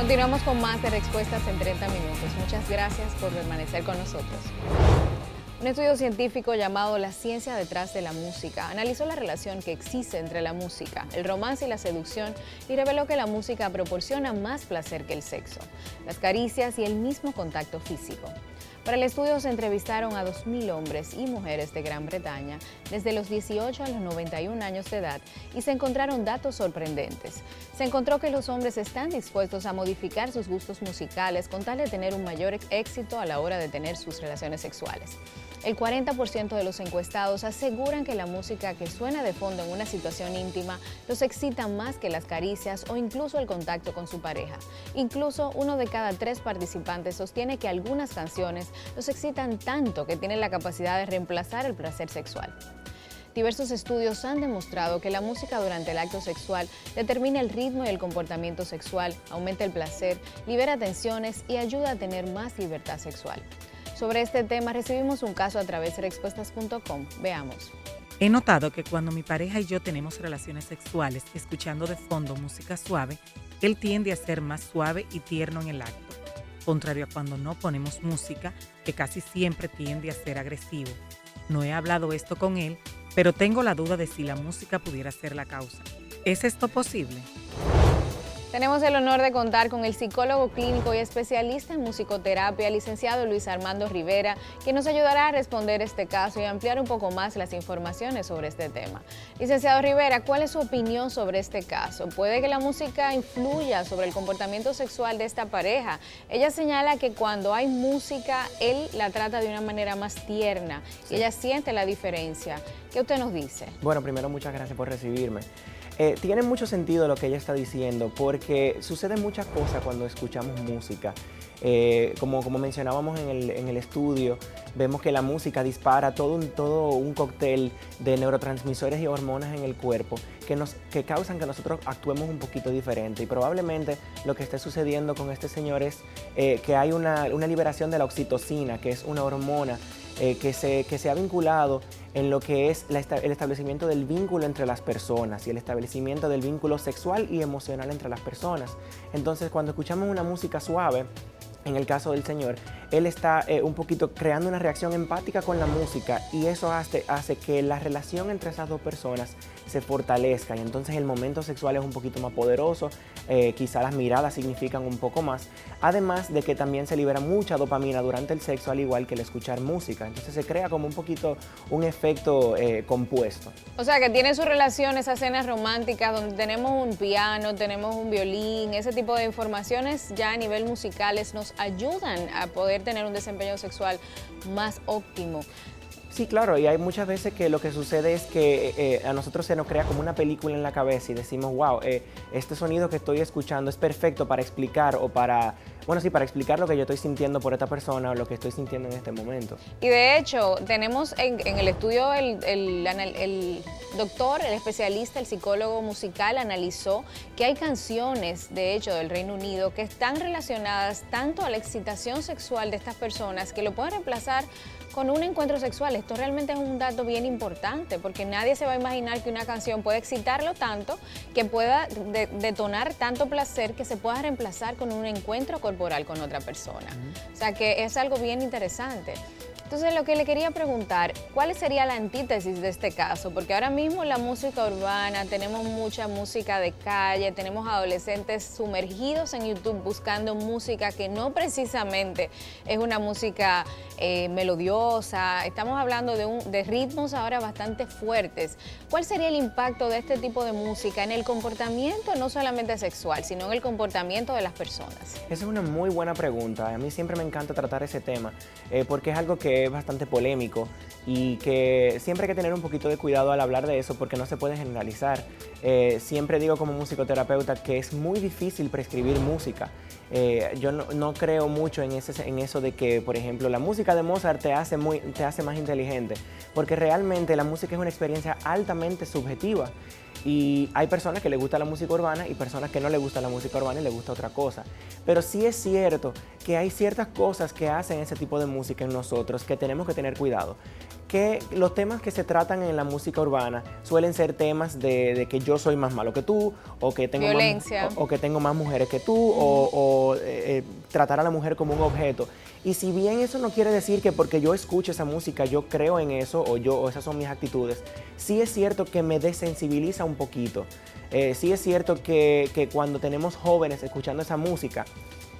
Continuamos con más de Respuestas en 30 minutos. Muchas gracias por permanecer con nosotros. Un estudio científico llamado La ciencia detrás de la música analizó la relación que existe entre la música, el romance y la seducción y reveló que la música proporciona más placer que el sexo, las caricias y el mismo contacto físico. Para el estudio se entrevistaron a 2.000 hombres y mujeres de Gran Bretaña desde los 18 a los 91 años de edad y se encontraron datos sorprendentes. Se encontró que los hombres están dispuestos a modificar sus gustos musicales con tal de tener un mayor éxito a la hora de tener sus relaciones sexuales. El 40% de los encuestados aseguran que la música que suena de fondo en una situación íntima los excita más que las caricias o incluso el contacto con su pareja. Incluso 1 de cada 3 participantes sostiene que algunas canciones los excitan tanto que tienen la capacidad de reemplazar el placer sexual. Diversos estudios han demostrado que la música durante el acto sexual determina el ritmo y el comportamiento sexual, aumenta el placer, libera tensiones y ayuda a tener más libertad sexual. Sobre este tema recibimos un caso a través de respuestas.com. Veamos. He notado que cuando mi pareja y yo tenemos relaciones sexuales escuchando de fondo música suave, él tiende a ser más suave y tierno en el acto, contrario a cuando no ponemos música, que casi siempre tiende a ser agresivo. No he hablado esto con él, pero tengo la duda de si la música pudiera ser la causa. ¿Es esto posible? Tenemos el honor de contar con el psicólogo clínico y especialista en musicoterapia, licenciado Luis Armando Rivera, quien nos ayudará a responder este caso y ampliar un poco más las informaciones sobre este tema. Licenciado Rivera, ¿cuál es su opinión sobre este caso? ¿Puede que la música influya sobre el comportamiento sexual de esta pareja? Ella señala que cuando hay música, él la trata de una manera más tierna y ella siente la diferencia. ¿Qué usted nos dice? Bueno, primero muchas gracias por recibirme. Tiene mucho sentido lo que ella está diciendo porque suceden muchas cosas cuando escuchamos música. Como mencionábamos en el estudio, vemos que la música dispara todo un cóctel de neurotransmisores y hormonas en el cuerpo que causan que nosotros actuemos un poquito diferente. Y probablemente lo que esté sucediendo con este señor es que hay una liberación de la oxitocina, que es una hormona que se ha vinculado en lo que es el establecimiento del vínculo entre las personas y el establecimiento del vínculo sexual y emocional entre las personas. Entonces, cuando escuchamos una música suave, en el caso del señor, él está un poquito creando una reacción empática con la música y eso hace que la relación entre esas dos personas se fortalezca y entonces el momento sexual es un poquito más poderoso, quizá las miradas significan un poco más, además de que también se libera mucha dopamina durante el sexo al igual que el escuchar música, entonces se crea como un poquito un efecto compuesto. O sea que tiene su relación esas escenas románticas donde tenemos un piano, tenemos un violín, ese tipo de informaciones ya a nivel musicales nos ayudan a poder tener un desempeño sexual más óptimo. Sí, claro, y hay muchas veces que lo que sucede es que a nosotros se nos crea como una película en la cabeza y decimos, wow, este sonido que estoy escuchando es perfecto para explicar o para explicar lo que yo estoy sintiendo por esta persona o lo que estoy sintiendo en este momento. Y de hecho, tenemos en el estudio el doctor, el especialista, el psicólogo musical analizó que hay canciones, de hecho, del Reino Unido que están relacionadas tanto a la excitación sexual de estas personas que lo pueden reemplazar con un encuentro sexual. Esto realmente es un dato bien importante porque nadie se va a imaginar que una canción puede excitarlo tanto, que pueda detonar tanto placer que se pueda reemplazar con un encuentro corporal con otra persona. O sea que es algo bien interesante. Entonces, lo que le quería preguntar, ¿cuál sería la antítesis de este caso? Porque ahora mismo la música urbana, tenemos mucha música de calle, tenemos adolescentes sumergidos en YouTube buscando música que no precisamente es una música melodiosa. Estamos hablando de ritmos ahora bastante fuertes. ¿Cuál sería el impacto de este tipo de música en el comportamiento, no solamente sexual, sino en el comportamiento de las personas? Esa es una muy buena pregunta. A mí siempre me encanta tratar ese tema porque es algo que es bastante polémico y que siempre hay que tener un poquito de cuidado al hablar de eso porque no se puede generalizar. Siempre digo como musicoterapeuta que es muy difícil prescribir música. Yo no creo mucho en eso de que, por ejemplo, la música de Mozart te hace más inteligente, porque realmente la música es una experiencia altamente subjetiva. Y hay personas que les gusta la música urbana y personas que no les gusta la música urbana y les gusta otra cosa. Pero sí es cierto que hay ciertas cosas que hacen ese tipo de música en nosotros que tenemos que tener cuidado. que los temas que se tratan en la música urbana suelen ser temas de que yo soy más malo que tú, o que tengo violencia, o que tengo más mujeres que tú, o tratar a la mujer como un objeto. Y si bien eso no quiere decir que porque yo escucho esa música yo creo en eso o esas son mis actitudes, sí es cierto que me desensibiliza un poquito. Sí es cierto que cuando tenemos jóvenes escuchando esa música,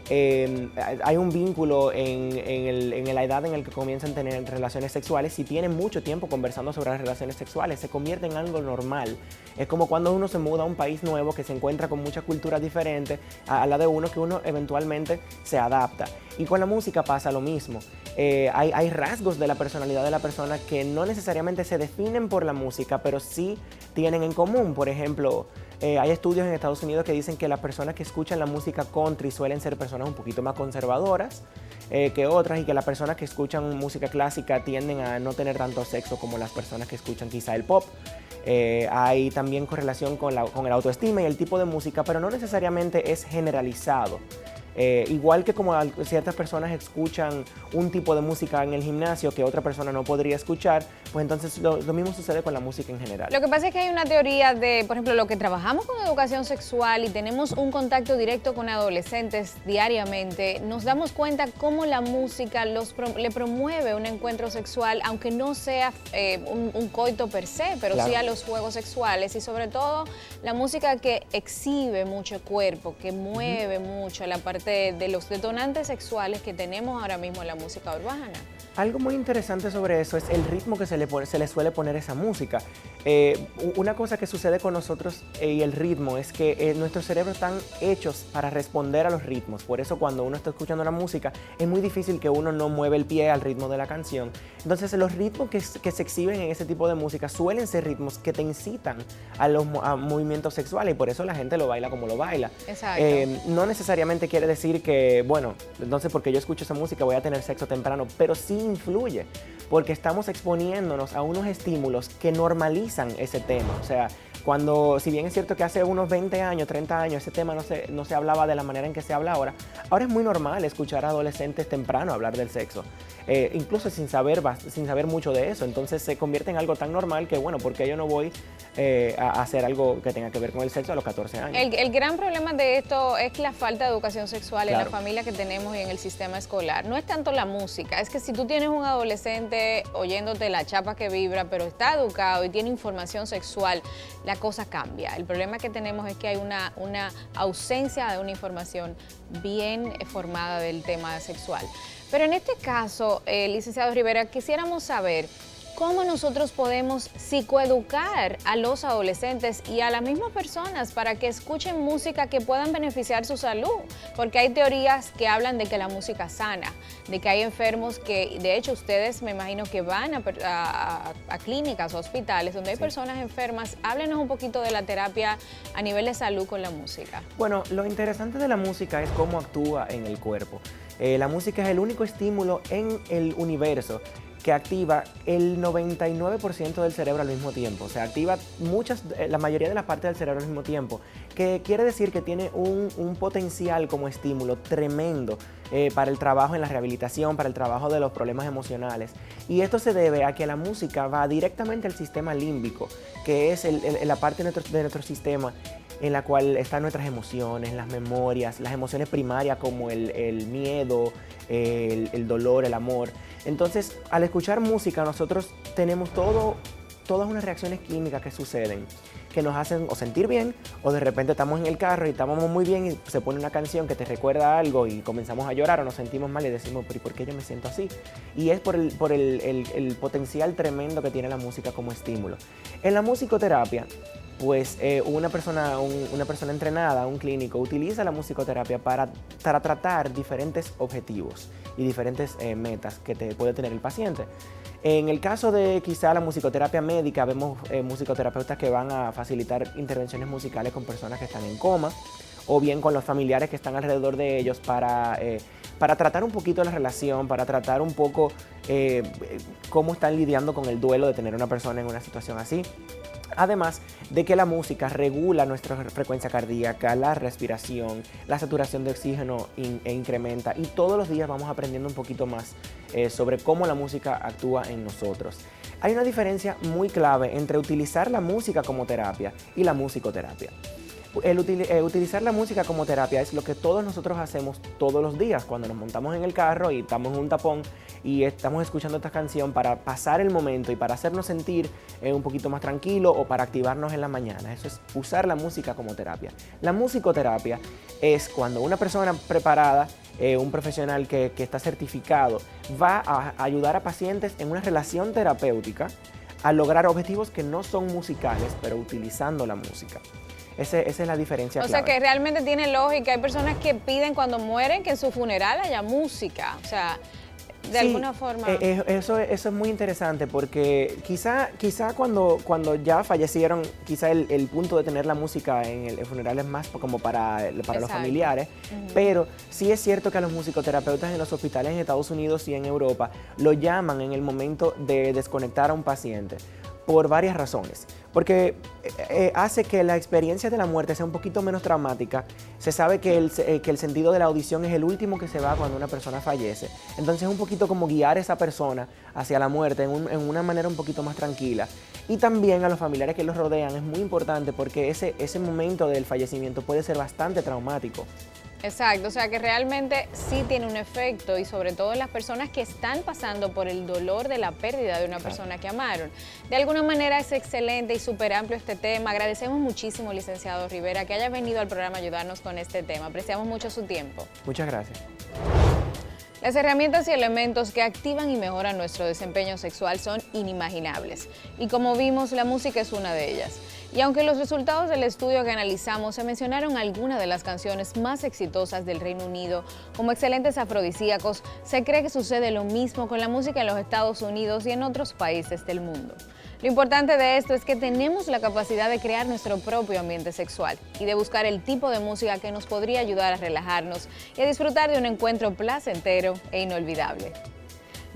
hay un vínculo en la edad en la que comienzan a tener relaciones sexuales. Si tienen mucho tiempo conversando sobre las relaciones sexuales, se convierte en algo normal. Es como cuando uno se muda a un país nuevo que se encuentra con muchas culturas diferentes a la de uno, que uno eventualmente se adapta. Y con la música pasa lo mismo. Hay rasgos de la personalidad de la persona que no necesariamente se definen por la música, pero sí tienen en común. Por ejemplo, hay estudios en Estados Unidos que dicen que las personas que escuchan la música country suelen ser personas un poquito más conservadoras que otras, y que las personas que escuchan música clásica tienden a no tener tanto sexo como las personas que escuchan quizá el pop. Hay también correlación con el autoestima y el tipo de música, pero no necesariamente es generalizado. Igual que como ciertas personas escuchan un tipo de música en el gimnasio que otra persona no podría escuchar, pues entonces lo mismo sucede con la música en general. Lo que pasa es que hay una teoría de, por ejemplo, lo que trabajamos con educación sexual y tenemos un contacto directo con adolescentes diariamente, nos damos cuenta cómo la música le promueve un encuentro sexual, aunque no sea un coito per se, pero claro, sí a los juegos sexuales, y sobre todo la música que exhibe mucho el cuerpo, que mueve mucho la parte de los detonantes sexuales que tenemos ahora mismo en la música urbana. Algo muy interesante sobre eso es el ritmo que se le suele poner a esa música. Una cosa que sucede con nosotros y el ritmo es que nuestros cerebros están hechos para responder a los ritmos. Por eso cuando uno está escuchando la música es muy difícil que uno no mueva el pie al ritmo de la canción. Entonces los ritmos que se exhiben en ese tipo de música suelen ser ritmos que te incitan a movimientos sexuales, y por eso la gente lo baila como lo baila. Exacto. No necesariamente quiere decir que, bueno, entonces porque yo escucho esa música voy a tener sexo temprano, pero sí influye, porque estamos exponiéndonos a unos estímulos que normalizan ese tema. O sea, si bien es cierto que hace unos 20 años, 30 años, ese tema no se hablaba de la manera en que se habla ahora es muy normal escuchar a adolescentes temprano hablar del sexo, incluso sin saber mucho de eso. Entonces se convierte en algo tan normal que, bueno, ¿por qué yo no voy a hacer algo que tenga que ver con el sexo a los 14 años? El gran problema de esto es la falta de educación sexual, claro, en la familia que tenemos y en el sistema escolar. No es tanto la música, es que si tú tienes un adolescente oyéndote la chapa que vibra, pero está educado y tiene información sexual, la cosa cambia. El problema que tenemos es que hay una ausencia de una información bien formada del tema sexual. Pero en este caso, licenciado Rivera, quisiéramos saber cómo nosotros podemos psicoeducar a los adolescentes y a las mismas personas para que escuchen música que puedan beneficiar su salud, porque hay teorías que hablan de que la música sana, de que hay enfermos que, de hecho, ustedes me imagino que van a clínicas o hospitales donde hay personas enfermas. Háblenos un poquito de la terapia a nivel de salud con la música. Bueno, lo interesante de la música es cómo actúa en el cuerpo. La música es el único estímulo en el universo que activa el 99% del cerebro al mismo tiempo. O sea, activa la mayoría de las partes del cerebro al mismo tiempo, que quiere decir que tiene un potencial como estímulo tremendo para el trabajo en la rehabilitación, para el trabajo de los problemas emocionales. Y esto se debe a que la música va directamente al sistema límbico, que es la parte de nuestro sistema en la cual están nuestras emociones, las memorias, las emociones primarias como el miedo, el dolor, el amor. Entonces, al escuchar música, nosotros tenemos todas unas reacciones químicas que suceden, que nos hacen o sentir bien, o de repente estamos en el carro y estamos muy bien y se pone una canción que te recuerda algo y comenzamos a llorar, o nos sentimos mal y decimos, ¿pero por qué yo me siento así? Y es por el potencial tremendo que tiene la música como estímulo. En la musicoterapia, pues una persona entrenada, un clínico, utiliza la musicoterapia para tratar diferentes objetivos y diferentes metas que puede tener el paciente. En el caso de quizá la musicoterapia médica, vemos musicoterapeutas que van a facilitar intervenciones musicales con personas que están en coma, o bien con los familiares que están alrededor de ellos para tratar un poquito la relación, para tratar un poco cómo están lidiando con el duelo de tener una persona en una situación así. Además de que la música regula nuestra frecuencia cardíaca, la respiración, la saturación de oxígeno incrementa, y todos los días vamos aprendiendo un poquito más sobre cómo la música actúa en nosotros. Hay una diferencia muy clave entre utilizar la música como terapia y la musicoterapia. Utilizar la música como terapia es lo que todos nosotros hacemos todos los días cuando nos montamos en el carro y estamos en un tapón y estamos escuchando esta canción para pasar el momento y para hacernos sentir un poquito más tranquilo o para activarnos en la mañana. Eso es usar la música como terapia. La musicoterapia es cuando una persona preparada, un profesional que está certificado, va a ayudar a pacientes en una relación terapéutica a lograr objetivos que no son musicales, pero utilizando la música. Esa es la diferencia clave. O sea que realmente tiene lógica. Hay personas que piden cuando mueren que en su funeral haya música. O sea, de alguna forma. Eso es muy interesante porque quizá cuando ya fallecieron, quizá el punto de tener la música en el funeral es más como para los familiares. Pero sí es cierto que a los musicoterapeutas en los hospitales en Estados Unidos y en Europa lo llaman en el momento de desconectar a un paciente, por varias razones. Porque hace que la experiencia de la muerte sea un poquito menos traumática. Se sabe que el sentido de la audición es el último que se va cuando una persona fallece. Entonces es un poquito como guiar a esa persona hacia la muerte en una manera un poquito más tranquila. Y también a los familiares que los rodean es muy importante porque ese momento del fallecimiento puede ser bastante traumático. Exacto, o sea que realmente sí tiene un efecto, y sobre todo en las personas que están pasando por el dolor de la pérdida de una persona que amaron. De alguna manera es excelente y súper amplio este tema. Agradecemos muchísimo, licenciado Rivera, que haya venido al programa a ayudarnos con este tema. Apreciamos mucho su tiempo. Muchas gracias. Las herramientas y elementos que activan y mejoran nuestro desempeño sexual son inimaginables. Y como vimos, la música es una de ellas. Y aunque los resultados del estudio que analizamos se mencionaron algunas de las canciones más exitosas del Reino Unido como excelentes afrodisíacos, se cree que sucede lo mismo con la música en los Estados Unidos y en otros países del mundo. Lo importante de esto es que tenemos la capacidad de crear nuestro propio ambiente sexual y de buscar el tipo de música que nos podría ayudar a relajarnos y a disfrutar de un encuentro placentero e inolvidable.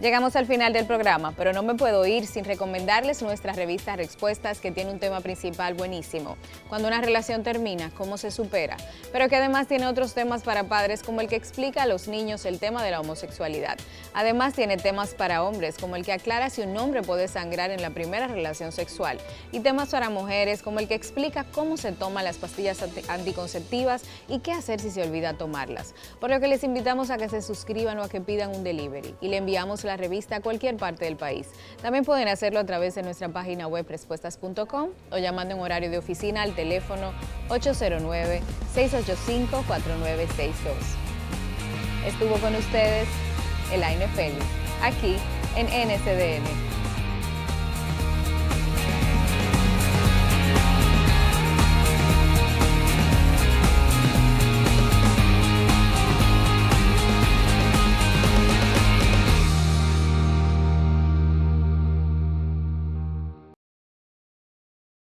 Llegamos al final del programa, pero no me puedo ir sin recomendarles nuestra revista Respuestas, que tiene un tema principal buenísimo: cuando una relación termina, cómo se supera, pero que además tiene otros temas para padres, como el que explica a los niños el tema de la homosexualidad. Además tiene temas para hombres, como el que aclara si un hombre puede sangrar en la primera relación sexual, y temas para mujeres, como el que explica cómo se toman las pastillas anticonceptivas y qué hacer si se olvida tomarlas. Por lo que les invitamos a que se suscriban o a que pidan un delivery, y le enviamos la revista a cualquier parte del país. También pueden hacerlo a través de nuestra página web respuestas.com o llamando en horario de oficina al teléfono 809-685-4962. Estuvo con ustedes Elaine Félix, aquí en NCDN.